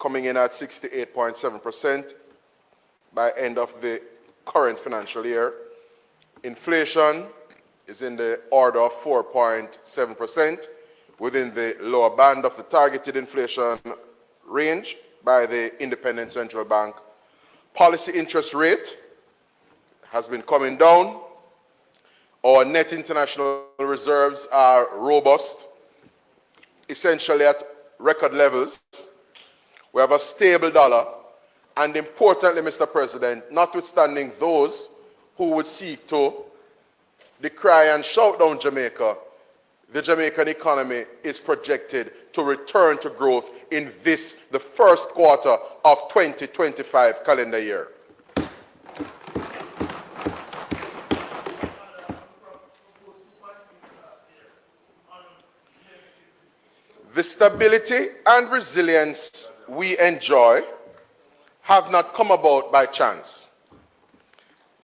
coming in at 68.7% by end of the current financial year. Inflation is in the order of 4.7%, within the lower band of the targeted inflation range by the Independent Central Bank. Policy interest rate has been coming down. Our net international reserves are robust, essentially at record levels. We have a stable dollar, and importantly, Mr. President, notwithstanding those who would seek to decry and shout down Jamaica, the Jamaican economy is projected to return to growth in the first quarter of 2025 calendar year. The stability and resilience we enjoy have not come about by chance.